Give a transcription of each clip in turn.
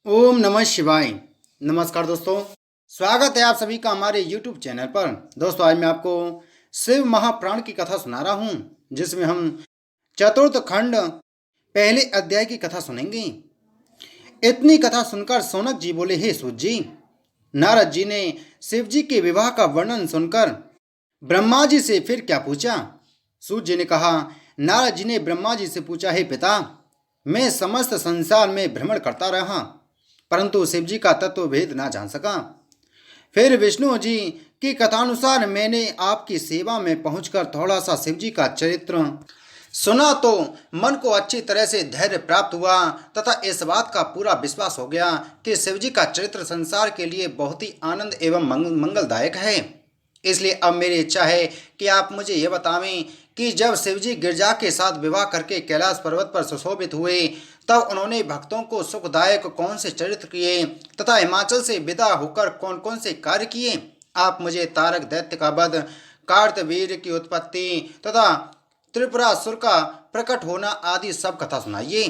ओम नमः शिवाय। नमस्कार दोस्तों, स्वागत है आप सभी का हमारे YouTube चैनल पर। दोस्तों, आज मैं आपको शिव महापुराण की कथा सुना रहा हूँ, जिसमें हम चतुर्थ खंड पहले अध्याय की कथा सुनेंगे। इतनी कथा सुनकर सौनक जी बोले, हे सूत जी, नारद जी ने शिव जी के विवाह का वर्णन सुनकर ब्रह्मा जी से फिर क्या पूछा? सूत जी ने कहा, नारद जी ने ब्रह्मा जी से पूछा, हे पिता, मैं समस्त संसार में भ्रमण करता रहा, परंतु शिव जी का तत्व भेद ना जान सका। फिर विष्णु जी की कथानुसार मैंने आपकी सेवा में पहुंचकर थोड़ा सा शिव जी का चरित्र सुना तो मन को अच्छी तरह से धैर्य प्राप्त हुआ तथा इस बात का पूरा विश्वास हो गया कि शिव जी का चरित्र संसार के लिए बहुत ही आनंद एवं मंगलदायक है। इसलिए अब मेरी इच्छा है कि आप मुझे यह बतावें कि जब शिवजी गिरजा के साथ विवाह करके कैलाश पर्वत पर सुशोभित हुए, तब उन्होंने भक्तों को सुखदायक कौन से चरित्र किए तथा हिमाचल से विदा होकर कौन कौन से कार्य किए। आप मुझे तारक दैत्य का वध, कार्तवीर्य की उत्पत्ति तथा त्रिपुरासुर का प्रकट होना आदि सब कथा सुनाइए,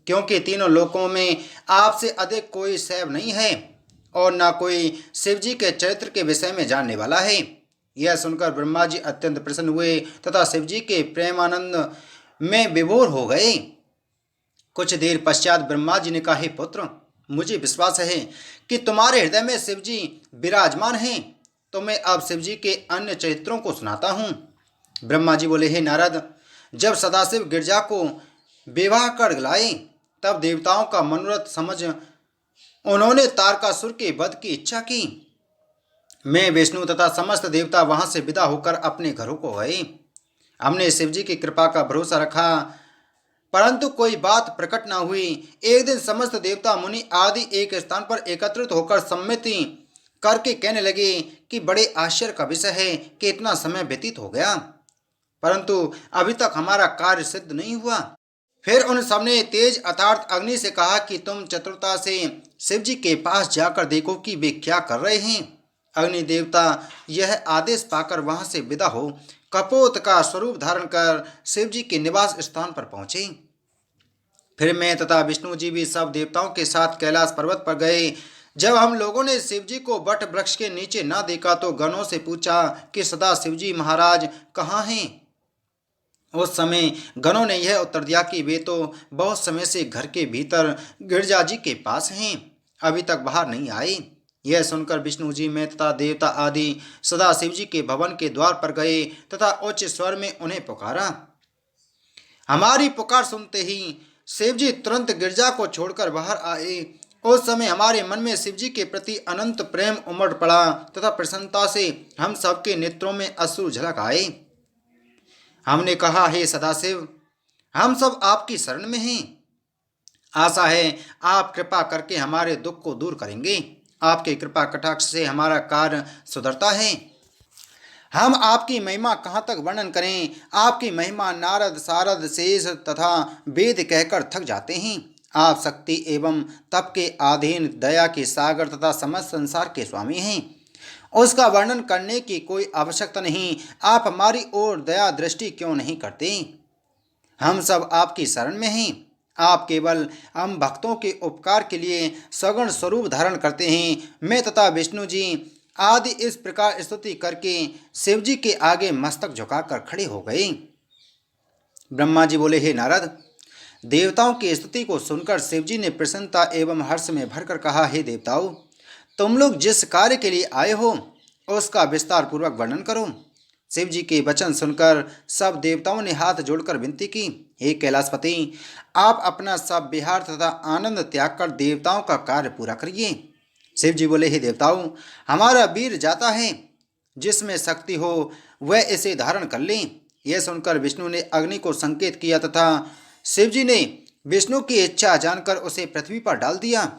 क्योंकि तीनों लोकों में आपसे अधिक कोई सैव नहीं है और न कोई शिवजी के चरित्र के विषय में जानने वाला है। यह सुनकर ब्रह्मा जी अत्यंत प्रसन्न हुए तथा शिवजी के प्रेमानंद में विभोर हो गए। कुछ देर पश्चात ब्रह्मा जी ने कहा, हे पुत्र, मुझे विश्वास है कि तुम्हारे हृदय में शिवजी विराजमान हैं, तो मैं अब शिवजी के अन्य चरित्रों को सुनाता हूँ। ब्रह्मा जी बोले, हे नारद, जब सदाशिव गिरजा को विवाह कर लाए, तब देवताओं का मनोरथ समझ उन्होंने तारकासुर के वध की इच्छा की। मैं, विष्णु तथा समस्त देवता वहां से विदा होकर अपने घरों को गए। हमने शिवजी की कृपा का भरोसा रखा, परंतु कोई बात प्रकट न हुई। एक दिन समस्त देवता मुनि आदि एक स्थान पर एकत्रित होकर सम्मति करके कहने लगे कि बड़े आश्चर्य का विषय है कि इतना समय व्यतीत हो गया, परंतु अभी तक हमारा कार्य सिद्ध नहीं हुआ। फिर उन सबने तेज अर्थात अग्नि से कहा कि तुम चतुरता से शिवजी के पास जाकर देखो कि वे क्या कर रहे हैं। अग्नि देवता यह आदेश पाकर वहां से विदा हो कपोत का स्वरूप धारण कर शिवजी के निवास स्थान पर पहुंचे। फिर मैं तथा विष्णु जी भी सब देवताओं के साथ कैलाश पर्वत पर गए। जब हम लोगों ने शिवजी को वट वृक्ष के नीचे न देखा तो गणों से पूछा कि सदा शिवजी महाराज कहाँ हैं। उस समय गणों ने यह उत्तर दिया कि वे तो बहुत समय से घर के भीतर गिरजा जी के पास हैं, अभी तक बाहर नहीं आए। यह सुनकर विष्णु जी में तथा देवता आदि सदा शिव जी के भवन के द्वार पर गए तथा उच्च स्वर में उन्हें पुकारा। हमारी पुकार सुनते ही शिवजी तुरंत गिरजा को छोड़कर बाहर आए। उस समय हमारे मन में शिवजी के प्रति अनंत प्रेम उमड़ पड़ा तथा प्रसन्नता से हम सबके नेत्रों में अश्रु झलक आए। हमने कहा, हे सदाशिव, हम सब आपकी शरण में हैं। आशा है आप कृपा करके हमारे दुख को दूर करेंगे। आपके कृपा कटाक्ष से हमारा कार्य सुधरता है। हम आपकी महिमा कहाँ तक वर्णन करें। आपकी महिमा नारद, सारद, शेष तथा वेद कहकर थक जाते हैं। आप शक्ति एवं तप के अधीन, दया के सागर तथा समस्त संसार के स्वामी हैं। उसका वर्णन करने की कोई आवश्यकता नहीं। आप हमारी ओर दया दृष्टि क्यों नहीं करते? हम सब आपकी शरण में हैं। आप केवल हम भक्तों के उपकार के लिए सगुण स्वरूप धारण करते हैं। मैं तथा विष्णु जी आदि इस प्रकार स्तुति करके शिव जी के आगे मस्तक झुकाकर खड़े हो गए। ब्रह्मा जी बोले, हे नारद, देवताओं की स्तुति को सुनकर शिव जी ने प्रसन्नता एवं हर्ष में भरकर कहा, हे देवताओं, तुम लोग जिस कार्य के लिए आए हो उसका विस्तार पूर्वक वर्णन करो। शिव जी के वचन सुनकर सब देवताओं ने हाथ जोड़कर विनती की, हे कैलाशपति, आप अपना सब विहार तथा आनंद त्याग कर देवताओं का कार्य पूरा करिए। शिव जी बोले, हे देवताओं, हमारा वीर जाता है, जिसमें शक्ति हो वह इसे धारण कर ले। यह सुनकर विष्णु ने अग्नि को संकेत किया तथा शिव जी ने विष्णु की इच्छा जानकर उसे पृथ्वी पर डाल दिया।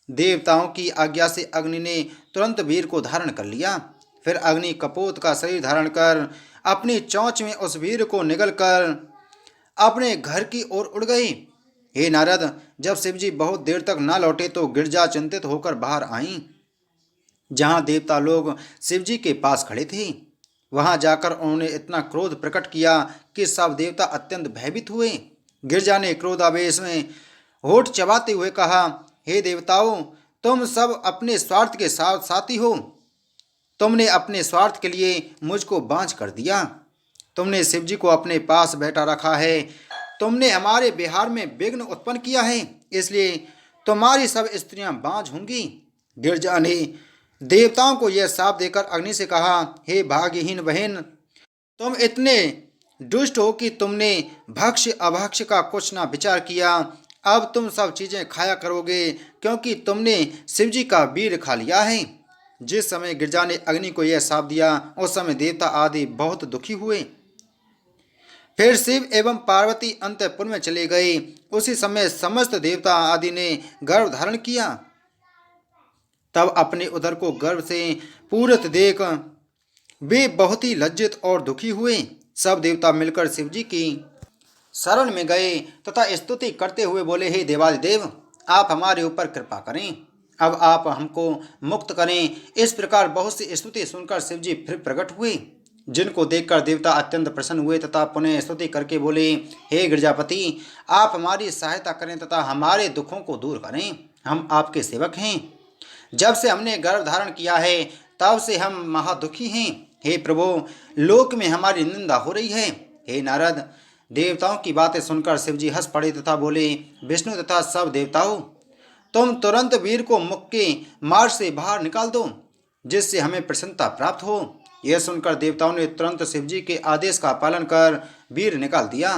देवताओं की आज्ञा से अग्नि ने तुरंत वीर को धारण कर लिया। फिर अग्नि कपोत का शरीर धारण कर अपनी चोंच में उस वीर को निगल कर अपने घर की ओर उड़ गई। हे नारद, जब शिवजी बहुत देर तक न लौटे तो गिरजा चिंतित होकर बाहर आईं। जहाँ देवता लोग शिवजी के पास खड़े थे, वहां जाकर उन्होंने इतना क्रोध प्रकट किया कि सब देवता अत्यंत भयभीत हुए। गिरजा ने क्रोधावेश में होठ चबाते हुए कहा, हे देवताओं, तुम सब अपने स्वार्थ के साथ साथी हो। तुमने अपने स्वार्थ के लिए मुझको बांझ कर दिया। तुमने शिव जी को अपने पास बैठा रखा है। तुमने हमारे बिहार में विघ्न उत्पन्न किया है, इसलिए तुम्हारी सब स्त्रियां बांझ होंगी। गिरजा ने देवताओं को यह शाप देकर अग्नि से कहा, हे भाग्यहीन बहन, तुम इतने दुष्ट हो कि तुमने भक्ष्य अभक्ष्य का कुछ ना विचार किया। अब तुम सब चीजें खाया करोगे, क्योंकि तुमने शिव जी का वीर खा लिया है। जिस समय गिरजा ने अग्नि को यह शाप दिया, उस समय देवता आदि बहुत दुखी हुए। फिर शिव एवं पार्वती अंतःपुर में चले गए। उसी समय समस्त देवता आदि ने गर्भ धारण किया। तब अपने उदर को गर्भ से पूरत देख वे बहुत ही लज्जित और दुखी हुए। सब देवता मिलकर शिव जी की शरण में गए तथा स्तुति करते हुए बोले, हे देवादिदेव, आप हमारे ऊपर कृपा करें, अब आप हमको मुक्त करें। इस प्रकार बहुत सी स्तुति सुनकर शिव जी फिर प्रकट हुए, जिनको देखकर देवता अत्यंत प्रसन्न हुए तथा पुनः स्तुति करके बोले, हे गिरजापति, आप हमारी सहायता करें तथा हमारे दुखों को दूर करें। हम आपके सेवक हैं। जब से हमने गर्भ धारण किया है तब से हम महादुखी हैं। हे प्रभु, लोक में हमारी निंदा हो रही है। हे नारद, देवताओं की बातें सुनकर शिव जी हंस पड़े तथा बोले, विष्णु तथा सब देवताओं, तुम तुरंत वीर को मुख के मार्ग से बाहर निकाल दो, जिससे हमें प्रसन्नता प्राप्त हो। यह सुनकर देवताओं ने तुरंत शिव जी के आदेश का पालन कर वीर निकाल दिया।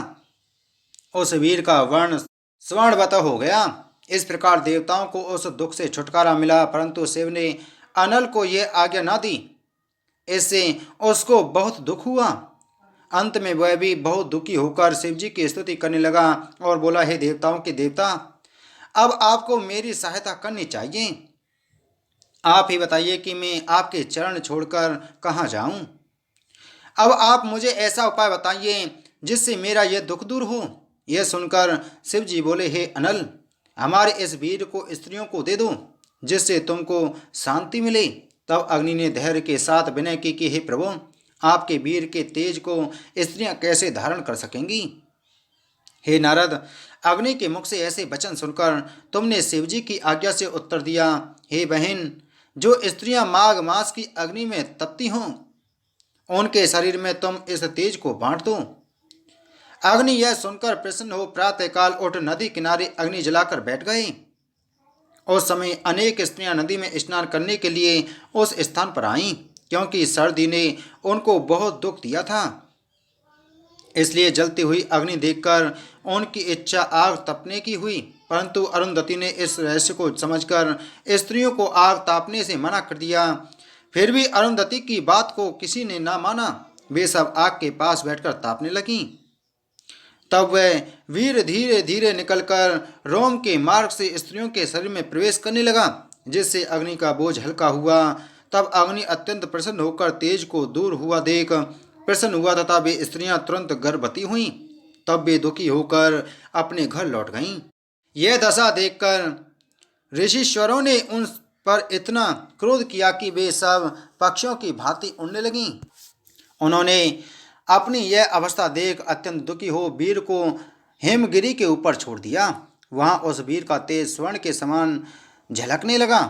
उस वीर का वर्ण स्वर्णवत हो गया। इस प्रकार देवताओं को उस दुख से छुटकारा मिला, परंतु शिव ने अनल को यह आज्ञा न दी। इससे उसको बहुत दुख हुआ। अंत में वह भी बहुत दुखी होकर शिव जी की स्तुति करने लगा और बोला, हे देवताओं के देवता, अब आपको मेरी सहायता करनी चाहिए। आप ही बताइए कि मैं आपके चरण छोड़कर कहाँ जाऊं। अब आप मुझे ऐसा उपाय बताइए जिससे मेरा यह दुख दूर हो। यह सुनकर शिव जी बोले, हे अनल, हमारे इस वीर को स्त्रियों को दे दो, जिससे तुमको शांति मिले। तब अग्नि ने धैर्य के साथ विनय की कि हे प्रभु, आपके वीर के तेज को स्त्रियां कैसे धारण कर सकेंगी। हे नारद, अग्नि के मुख से ऐसे वचन सुनकर तुमने शिव जी की आज्ञा से उत्तर दिया, हे बहन, जो स्त्रियां माघ मास की अग्नि में तपती हों, उनके शरीर में तुम इस तेज को बांट दो। अग्नि यह सुनकर प्रसन्न हो प्रातःकाल उठ नदी किनारे अग्नि जलाकर बैठ गए। उस समय अनेक स्त्रियां नदी में स्नान करने के लिए उस स्थान पर आईं, क्योंकि सर्दी ने उनको बहुत दुख दिया था। इसलिए जलती हुई अग्नि देखकर उनकी इच्छा आग तपने की हुई, परंतु अरुंधति ने इस रहस्य को समझकर स्त्रियों को आग तापने से मना कर दिया। फिर भी अरुंधति की बात को किसी ने न माना। वे सब आग के पास बैठकर तापने लगीं। तब वह वीर धीरे धीरे निकलकर रोम के मार्ग से स्त्रियों के शरीर में प्रवेश करने लगा, जिससे अग्नि का बोझ हल्का हुआ। तब अग्नि अत्यंत प्रसन्न होकर तेज को दूर हुआ देख प्रसन्न हुआ तथा वे स्त्रियां तुरंत गर्भवती हुईं। तब वे दुखी होकर अपने घर लौट गईं। यह दशा देखकर ऋषिश्वरों ने उन पर इतना क्रोध किया कि वे सब पक्षियों की भांति उड़ने लगीं। उन्होंने अपनी यह अवस्था देख अत्यंत दुखी हो वीर को हेमगिरी के ऊपर छोड़ दिया। वहां उस वीर का तेज स्वर्ण के समान झलकने लगा।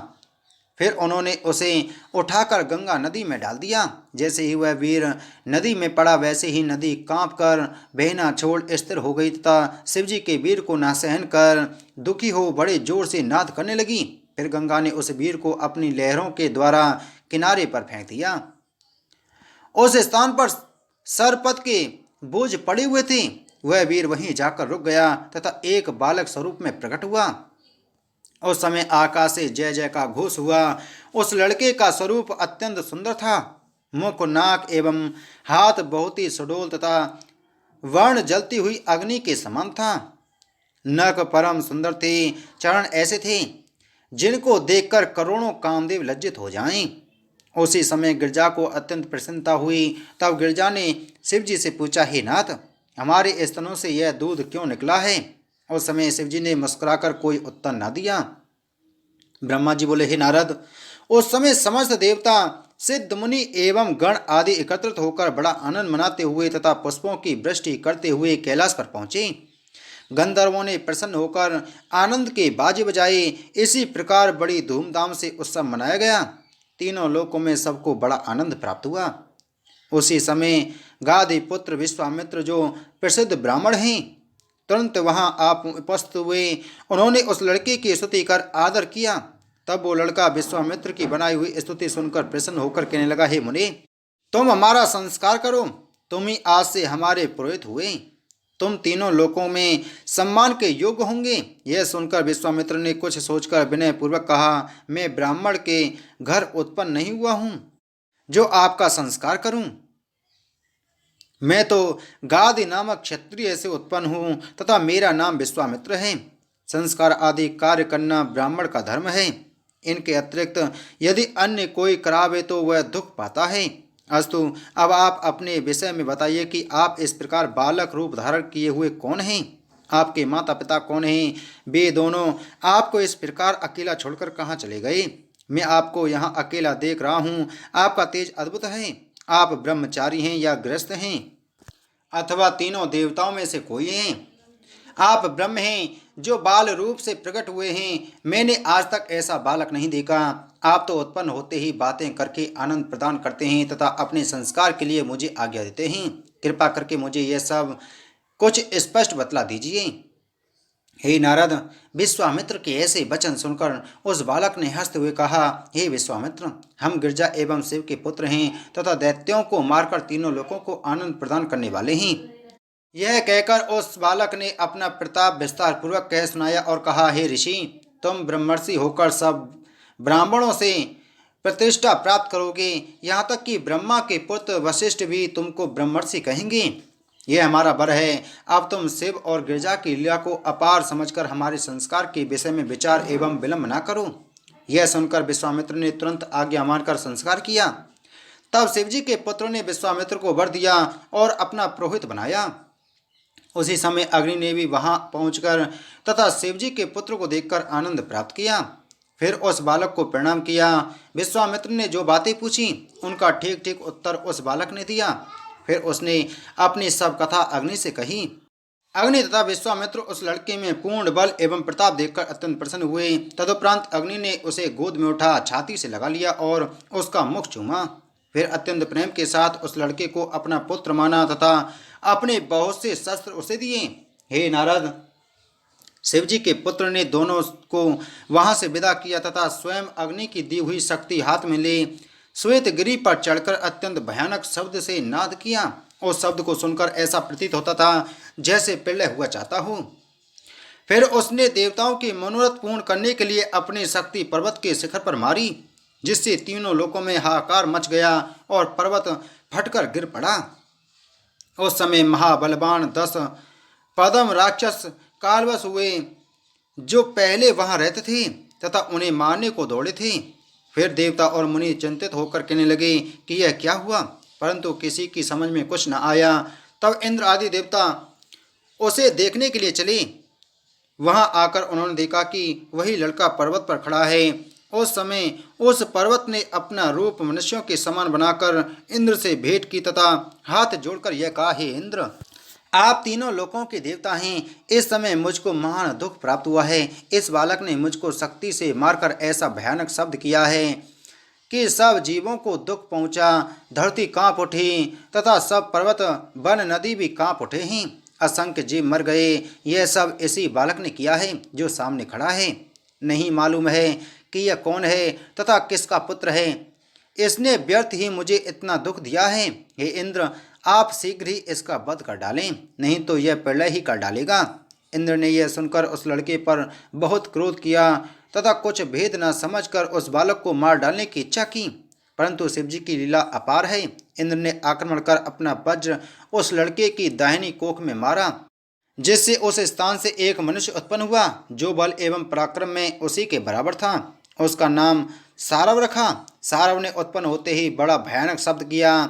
फिर उन्होंने उसे उठाकर गंगा नदी में डाल दिया। जैसे ही वह वीर नदी में पड़ा, वैसे ही नदी कांपकर बहना छोड़ स्थिर हो गई तथा शिवजी के वीर को ना सहन कर दुखी हो बड़े जोर से नाद करने लगी। फिर गंगा ने उस वीर को अपनी लहरों के द्वारा किनारे पर फेंक दिया। उस स्थान पर सरपत के बोझ पड़े हुए थे। वह वीर वहीं जाकर रुक गया तथा एक बालक स्वरूप में प्रकट हुआ। उस समय आकाश से जय जय का घोष हुआ। उस लड़के का स्वरूप अत्यंत सुंदर था। मुख, नाक एवं हाथ बहुत ही सुडोल तथा वर्ण जलती हुई अग्नि के समान था। नख परम सुंदर थे। चरण ऐसे थे जिनको देखकर करोड़ों कामदेव लज्जित हो जाएं। उसी समय गिरजा को अत्यंत प्रसन्नता हुई। तब गिरजा ने शिव जी से पूछा, हे नाथ, हमारे स्तनों से यह दूध क्यों निकला है। उस समय शिव जी ने मुस्कुराकर कोई उत्तर न दिया। ब्रह्मा जी बोले, हे नारद, उस समय समस्त देवता, सिद्ध मुनि एवं गण आदि एकत्रित होकर बड़ा आनंद मनाते हुए तथा पुष्पों की वृष्टि करते हुए कैलाश पर पहुंचे। गंधर्वों ने प्रसन्न होकर आनंद के बाजे बजाए। इसी प्रकार बड़ी धूमधाम से उत्सव मनाया गया। तीनों लोकों में सबको बड़ा आनंद प्राप्त हुआ। उसी समय गादी पुत्र विश्वामित्र जो प्रसिद्ध ब्राह्मण हैं तुरंत वहां आप उपस्थित हुए। उन्होंने उस लड़के की स्तुति कर आदर किया। तब वो लड़का विश्वामित्र की बनाई हुई स्तुति सुनकर प्रसन्न होकर कहने लगा, हे मुनि, तुम हमारा संस्कार करो, तुम ही आज से हमारे पुरोहित हुए। तुम तीनों लोकों में सम्मान के योग्य होंगे। यह सुनकर विश्वामित्र ने कुछ सोचकर विनय पूर्वक कहा, मैं ब्राह्मण के घर उत्पन्न नहीं हुआ हूँ जो आपका संस्कार करूं। मैं तो गादी नामक क्षत्रिय से उत्पन्न हूँ तथा मेरा नाम विश्वामित्र है। संस्कार आदि कार्य करना ब्राह्मण का धर्म है। इनके अतिरिक्त यदि अन्य कोई करावे तो वह दुख पाता है। अस्तु, अब आप अपने विषय में बताइए कि आप इस प्रकार बालक रूप धारण किए हुए कौन हैं? आपके माता पिता कौन हैं? वे दोनों आपको इस प्रकार अकेला छोड़कर कहाँ चले गए? मैं आपको यहाँ अकेला देख रहा हूँ। आपका तेज अद्भुत है। आप ब्रह्मचारी हैं या गृहस्थ हैं अथवा तीनों देवताओं में से कोई हैं? आप ब्रह्म हैं जो बाल रूप से प्रकट हुए हैं। मैंने आज तक ऐसा बालक नहीं देखा। आप तो उत्पन्न होते ही बातें करके आनंद प्रदान करते हैं तथा अपने संस्कार के लिए मुझे आज्ञा देते हैं। कृपा करके मुझे यह सब कुछ स्पष्ट बतला दीजिए। हे नारद, विश्वामित्र के ऐसे वचन सुनकर उस बालक ने हंसते हुए कहा, हे विश्वामित्र, हम गिरजा एवं शिव के पुत्र हैं तथा दैत्यों को मारकर तीनों लोगों को आनंद प्रदान करने वाले हैं। यह कहकर उस बालक ने अपना प्रताप विस्तार पूर्वक कह सुनाया और कहा, हे ऋषि, तुम ब्रह्मर्षि होकर सब ब्राह्मणों से प्रतिष्ठा प्राप्त करोगे। यहाँ तक कि ब्रह्मा के पुत्र वशिष्ठ भी तुमको ब्रह्मर्षि कहेंगे। यह हमारा वर है। अब तुम शिव और गिरजा की लीला को अपार समझकर हमारे संस्कार के विषय में विचार एवं विलंब न करो। यह सुनकर विश्वामित्र ने तुरंत आज्ञा मानकर संस्कार किया। तब शिवजी के पुत्रों ने विश्वामित्र को वर दिया और अपना पुरोहित बनाया। उसी समय अग्नि ने भी वहां पहुंचकर तथा शिवजी के पुत्र को देखकर आनंद प्राप्त किया। फिर उस बालक को प्रणाम किया। विश्वामित्र ने जो बातें पूछी उनका ठीक ठीक उत्तर उस बालक ने दिया। फिर उसने अपनी सब कथा अग्नि से कही। अग्नि तथा विश्वामित्र उस लड़के में पूर्ण बल एवं प्रताप देखकर अत्यंत प्रसन्न हुए। तदुपरांत अग्नि ने उसे गोद में उठा, छाती से लगा लिया और उसका मुख चूमा। फिर अत्यंत प्रेम के साथ उस लड़के को अपना पुत्र माना तथा अपने बहुत से शस्त्र उसे दिए। हे नारद, शिवजी के पुत्र ने दोनों को वहां से विदा किया तथा स्वयं अग्नि की दी हुई शक्ति हाथ में ले श्वेत गिरी पर चढ़कर अत्यंत भयानक शब्द से नाद किया। उस शब्द को सुनकर ऐसा प्रतीत होता था जैसे प्रलय हुआ चाहता हो। फिर उसने देवताओं के मनोरथ पूर्ण करने के लिए अपनी शक्ति पर्वत के शिखर पर मारी, जिससे तीनों लोकों में हाहाकार मच गया और पर्वत फटकर गिर पड़ा। उस समय महाबलवान 10 पद्म राक्षस कालवश हुए जो पहले वहां रहते थे तथा उन्हें मारने को दौड़े थे। फिर देवता और मुनि चिंतित होकर कहने लगे कि यह क्या हुआ, परंतु किसी की समझ में कुछ न आया। तब इंद्र आदि देवता उसे देखने के लिए चले। वहां आकर उन्होंने देखा कि वही लड़का पर्वत पर खड़ा है। उस समय उस पर्वत ने अपना रूप मनुष्यों के समान बनाकर इंद्र से भेंट की तथा हाथ जोड़कर यह कहा, हे इंद्र, आप तीनों लोकों के देवता हैं। इस समय मुझको महान दुख प्राप्त हुआ है। इस बालक ने मुझको शक्ति से मारकर ऐसा भयानक शब्द किया है कि सब जीवों को दुख पहुंचा। धरती कांप उठी तथा सब पर्वत वन नदी भी कांप उठे हैं। असंख्य जीव मर गए। यह सब इसी बालक ने किया है जो सामने खड़ा है। नहीं मालूम है कि यह कौन है तथा किसका पुत्र है। इसने व्यर्थ ही मुझे इतना दुख दिया है। हे इंद्र, आप शीघ्र ही इसका वध कर डालें, नहीं तो यह प्रलय ही कर डालेगा। इंद्र ने यह सुनकर उस लड़के पर बहुत क्रोध किया तथा कुछ भेद न समझकर उस बालक को मार डालने की इच्छा की, परंतु शिवजी की लीला अपार है। इंद्र ने आक्रमण कर अपना वज्र उस लड़के की दाहिनी कोख में मारा, जिससे उस स्थान से एक मनुष्य उत्पन्न हुआ जो बल एवं पराक्रम में उसी के बराबर था। उसका नाम सारव रखा। सारव ने उत्पन्न होते ही बड़ा भयानक शब्द किया।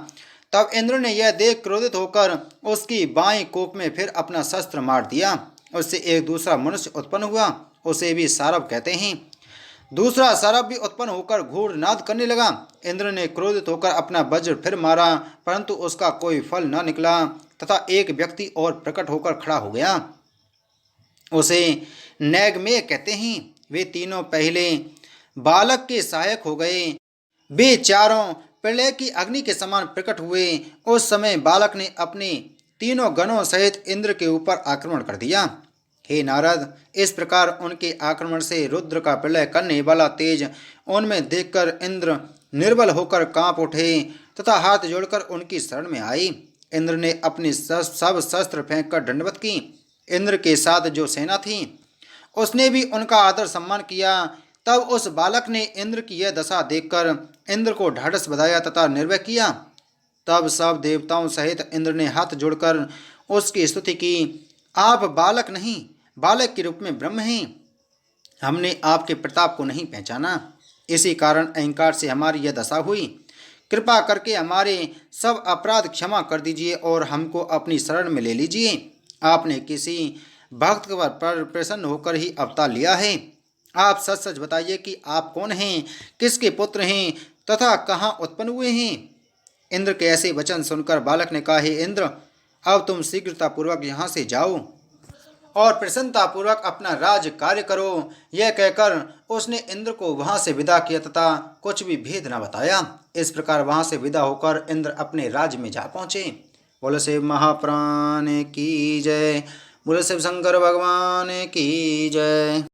तब इंद्र ने यह देख क्रोधित होकर उसकी बाईं कोख में फिर अपना शस्त्र मार दिया। उससे एक दूसरा मनुष्य उत्पन्न हुआ, उसे भी सारव कहते हैं। दूसरा सारव भी उत्पन्न होकर घूर नाद करने लगा। इंद्र ने क्रोधित होकर अपना वज्र फिर मारा, परंतु उसका कोई फल न निकला तथा एक व्यक्ति और प्रकट होकर खड़ा हो गया। उसे नैगमेय कहते हैं। वे तीनों पहले बालक के सहायक हो गए। वे चारों प्रलय की अग्नि के समान प्रकट हुए। उस समय बालक ने अपने तीनों गणों सहित इंद्र के ऊपर आक्रमण कर दिया। हे नारद, इस प्रकार उनके आक्रमण से रुद्र का प्रलय करने वाला तेज उनमें देखकर इंद्र निर्बल होकर कांप उठे तथा हाथ जोड़कर उनकी शरण में आई। इंद्र ने अपने सब शस्त्र फेंककर दंडवत की। इंद्र के साथ जो सेना थी उसने भी उनका आदर सम्मान किया। तब उस बालक ने इंद्र की यह दशा देखकर इंद्र को ढाढ़स बधाया तथा निर्भय किया। तब सब देवताओं सहित इंद्र ने हाथ जोड़कर उसकी स्तुति की। आप बालक नहीं, बालक के रूप में ब्रह्म हैं। हमने आपके प्रताप को नहीं पहचाना, इसी कारण अहंकार से हमारी यह दशा हुई। कृपा करके हमारे सब अपराध क्षमा कर दीजिए और हमको अपनी शरण में ले लीजिए। आपने किसी भक्त पर प्रसन्न होकर ही अवतार लिया है। आप सच सच बताइए कि आप कौन हैं, किसके पुत्र हैं तथा कहाँ उत्पन्न हुए हैं। इंद्र के ऐसे वचन सुनकर बालक ने कहा, हे इंद्र, अब तुम शीघ्रतापूर्वक यहाँ से जाओ और प्रसन्नतापूर्वक अपना राज कार्य करो। यह कहकर उसने इंद्र को वहाँ से विदा किया तथा कुछ भी भेद न बताया। इस प्रकार वहाँ से विदा होकर इंद्र अपने राज्य में जा पहुँचे। बोलो शिव महाप्राण की जय। बोलो शिव शंकर भगवान की जय।